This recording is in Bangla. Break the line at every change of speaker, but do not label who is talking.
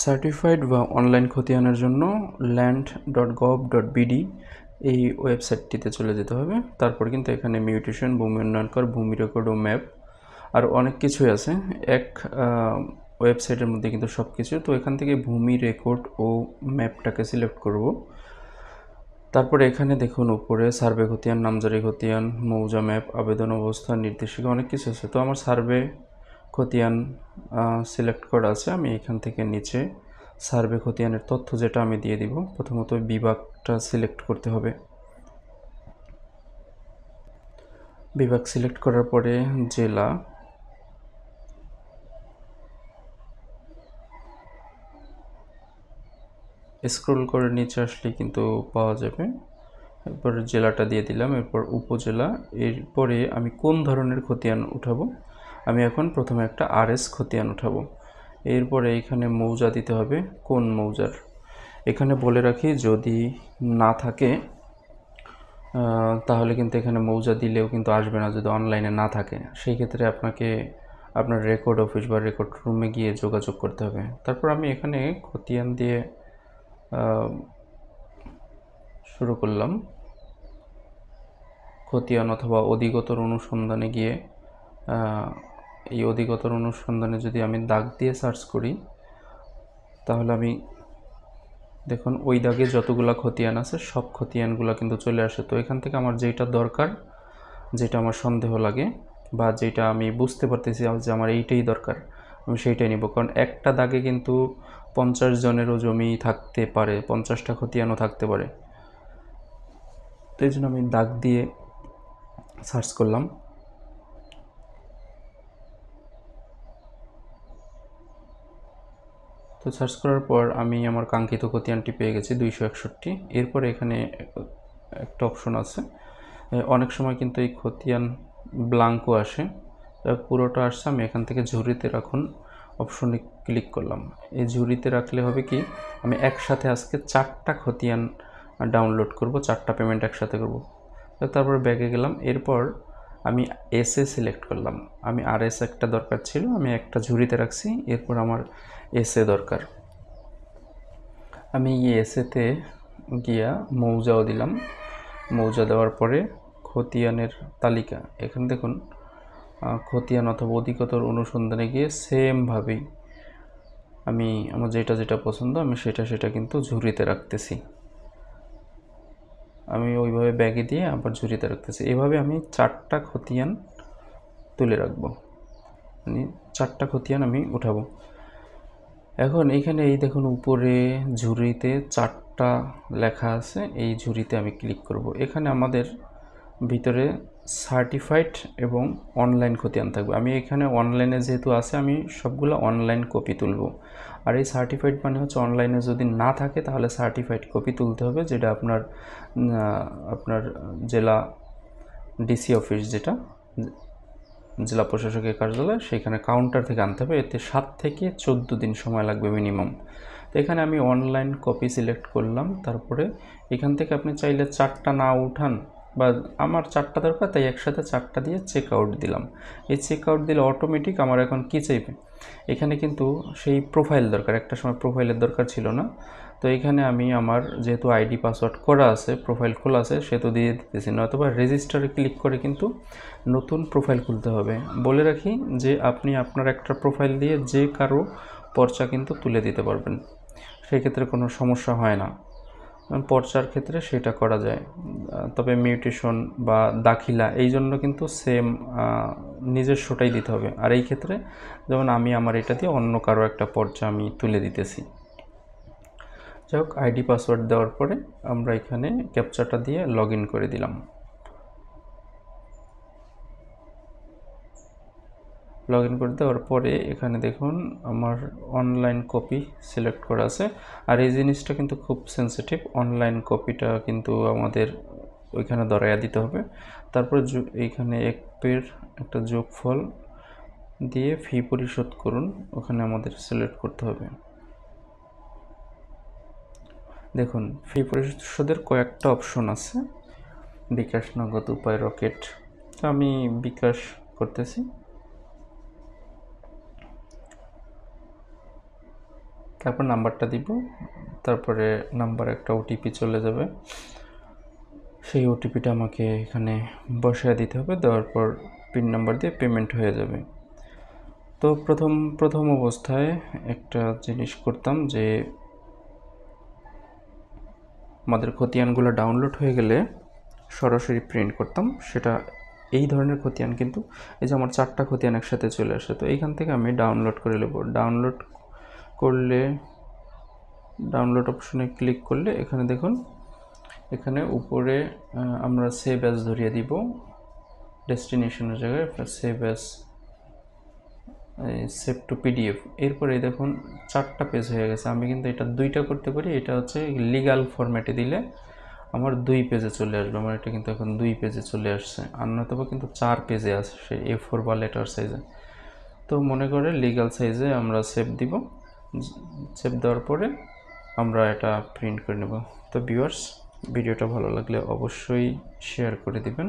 সার্টিফাইড বা অনলাইন খতিয়ানের জন্য land.gov.bd এই ওয়েবসাইটটিতে চলে যেতে হবে। তারপর কিন্তু এখানে মিউটেশন, ভূমি উন্নয়ন কর, ভূমি রেকর্ড ও ম্যাপ আর অনেক কিছুই আছে এক ওয়েবসাইটের মধ্যে কিন্তু সব কিছু। তো এখান থেকে ভূমি রেকর্ড ও ম্যাপটাকে সিলেক্ট করব। তারপরে এখানে দেখুন উপরে সার্ভে খতিয়ান, নামজারি খতিয়ান, মৌজা ম্যাপ, আবেদন অবস্থা, নির্দেশিকা অনেক কিছু আছে। তো আমার সার্ভে খতিয়ান সিলেক্ট করা আছে। আমি এখান থেকে নিচে সার্ভে খতিয়ানের তথ্য যেটা আমি দিয়ে দিব। প্রথমত বিভাগটা সিলেক্ট করতে হবে। বিভাগ সিলেক্ট করার পরে জেলা, স্ক্রল করে নিচে আসলে কিন্তু পাওয়া যাবে। এরপর জেলাটা দিয়ে দিলাম, এরপর উপজেলা। এরপরে আমি কোন ধরনের খতিয়ান উঠাবো, আমি এখন প্রথমে একটা RS খতিয়ান উঠাবো। এরপরে এখানে মৌজা দিতে হবে, কোন মৌজার। এখানে বলে রাখি যদি না থাকে তাহলে কিন্তু এখানে মৌজা দিলেও কিন্তু আসবে না যদি অনলাইনে না থাকে। সেই ক্ষেত্রে আপনাকে আপনার রেকর্ড অফিস বা রেকর্ড রুমে গিয়ে যোগাযোগ করতে হবে। তারপর আমি এখানে খতিয়ান দিয়ে শুরু করলাম। খতিয়ান অথবা অধিকতর অনুসন্ধানে গিয়ে এই অধিকতর অনুসন্ধানে যদি আমি দাগ দিয়ে সার্চ করি তাহলে আমি দেখুন ওই দাগে যতগুলো খতিয়ান আছে সব খতিয়ানগুলো কিন্তু চলে আসে। তো এখান থেকে আমার যেটা দরকার, যেটা আমার সন্দেহ লাগে বা যেটা আমি বুঝতে পারতেছি যে আমার এইটাই দরকার, আমি সেইটাই নিব। কারণ একটা দাগে কিন্তু 50 জনেরও জমি থাকতে পারে, 50টা খতিয়ানও থাকতে পারে। তো এই জন্য আমি দাগ দিয়ে সার্চ করলাম। তো সার্চ করার পর আমি আমার কাঙ্ক্ষিত খতিয়ানটি পেয়ে গেছি 261। এরপরে এখানে একটা অপশন আছে, অনেক সময় কিন্তু এই খতিয়ান ব্লাঙ্কও আসে, পুরোটা আসছে। আমি এখান থেকে ঝুড়িতে রাখুন অপশনে ক্লিক করলাম। এই ঝুড়িতে রাখলে হবে কি, আমি একসাথে আজকে 4টা খতিয়ান ডাউনলোড করব, 4টা পেমেন্ট একসাথে করব। তারপর ব্যাগে গেলাম। এরপর আমি এসএ সিলেক্ট করলাম। আমি RS একটা দরকার ছিল, আমি একটা ঝুড়িতে রাখছি। এরপর আমার এসএ দরকার, আমি এসএতে গিয়া মৌজাও দিলাম। মৌজা দেওয়ার পরে খতিয়ানের তালিকা, এখানে দেখুন খতিয়ান অথবা অধিকতর অনুসন্ধানে গিয়ে সেমভাবেই আমি আমার যেটা যেটা পছন্দ আমি সেটা কিন্তু ঝুড়িতে রাখতেছি। আমি ওইভাবে ব্যাগে দিয়ে আবার ঝুড়িতে রাখতেছি। এভাবে আমি 4টা খতিয়ান তুলে রাখবো, মানে 4টা খতিয়ান আমি উঠাবো। এখন এইখানে এই দেখুন উপরে ঝুড়িতে 4টা লেখা আছে, এই ঝুড়িতে আমি ক্লিক করব। এখানে আমাদের ভিতরে সার্টিফাইড এবং অনলাইন খতিয়ান থাকবে। আমি এখানে অনলাইনে যেহেতু আছে আমি সবগুলো অনলাইন কপি তুলব। আর এই সার্টিফাইড মানে হচ্ছে অনলাইনে যদি না থাকে তাহলে সার্টিফাইড কপি তুলতে হবে, যেটা আপনার আপনার জেলা ডিসি অফিস, যেটা জেলা প্রশাসকের কার্যালয়, সেখানে কাউন্টার থেকে আনতে হবে। এতে 7 থেকে 14 দিন সময় লাগবে মিনিমাম। তো এখানে আমি অনলাইন কপি সিলেক্ট করলাম। তারপরে এখান থেকে আপনি চাইলে 4টা না উঠান, বা আমার 4টা দরকার তাই একসাথে 4টা দিয়ে চেক আউট দিলাম। এই চেক আউট দিলে অটোমেটিক আমার এখন কী চাইবে, এখানে কিন্তু সেই প্রোফাইল দরকার, একটা সময় প্রোফাইলের দরকার ছিল না। তো এখানে আমি আমার যেহেতু আইডি পাসওয়ার্ড করা আছে, প্রোফাইল খোলা আছে, সেহেতু দিয়ে দিতেছি না। অথবা রেজিস্টারে ক্লিক করে কিন্তু নতুন প্রোফাইল খুলতে হবে। বলে রাখি যে আপনি আপনার একটা প্রোফাইল দিয়ে যে কারো পর্চা কিন্তু তুলে দিতে পারবেন, সেই ক্ষেত্রে কোনো সমস্যা হয় না। পর্চার ক্ষেত্রে সেটা করা যায়, তবে মিউটেশন বা দাখিলা এই জন্য কিন্তু সেম নিজস্বটাই দিতে হবে। আর এই ক্ষেত্রে যেমন আমি আমার এটা দিয়ে অন্য কারো একটা পর্চা আমি তুলে দিতেছি। যাই হোক, আইডি পাসওয়ার্ড দেওয়ার পরে আমরা এখানে ক্যাপচাটা দিয়ে লগ ইন করে দিলাম। লগ ইন করে দেওয়ার পরে এখানে দেখুন আমার অনলাইন কপি সিলেক্ট করা আছে। আর এই জিনিসটা কিন্তু খুব সেন্সিটিভ, অনলাইন কপিটা কিন্তু আমাদের ওইখানে ধরাইয়া দিতে হবে। তারপর এইখানে পের একটা যোগফল দিয়ে ফি পরিশোধ করুন, ওখানে আমাদের সিলেক্ট করতে হবে। দেখুন ফি পরিশোধের কয়েকটা অপশন আছে, বিকাশ, নগদ, উপায়, রকেট। তো আমি বিকাশ করতেছি। তারপর নাম্বারটা দিব, তারপরে নাম্বার একটা ওটিপি চলে যাবে, সেই ওটিপিটা আমাকে এখানে বসায় দিতে হবে, দেওয়ার পর পিন নাম্বার দিয়ে পেমেন্ট হয়ে যাবে। তো প্রথম অবস্থায় একটা জিনিস করতাম যে আমাদের খতিয়ানগুলো ডাউনলোড হয়ে গেলে সরাসরি প্রিন্ট করতাম, সেটা এই ধরনের খতিয়ান কিন্তু এই যে আমার 4টা খতিয়ান একসাথে চলে আসে। তো এইখান থেকে আমি ডাউনলোড করে নেব। ডাউনলোড করলে ডাউনলোড অপশনে ক্লিক করলে এখানে দেখুন, এখানে উপরে আমরা সেভ অ্যাজ ধরিয়ে দিব, ডেস্টিনেশনের জায়গায় save as, save two PDF. এরপরে দেখুন 4টা পেজ হয়ে গেছে। আমি কিন্তু এটা 2টা করতে পারি, এটা হচ্ছে লিগাল ফরম্যাটে দিলে আমার 2 পেজে চলে আসবে। আমার এটা কিন্তু এখন 2 পেজে চলে আসছে, আর নয়তো কিন্তু 4 পেজে আসে সেই A4 বা লেটার সাইজে। তো মনে করে লিগাল সাইজে আমরা সেভ দিব। সেভ দেওয়ার পরে আমরা এটা প্রিন্ট করে নেব। তো ভিউয়ার্স, ভিডিওটা ভালো লাগলে অবশ্যই শেয়ার করে দিবেন।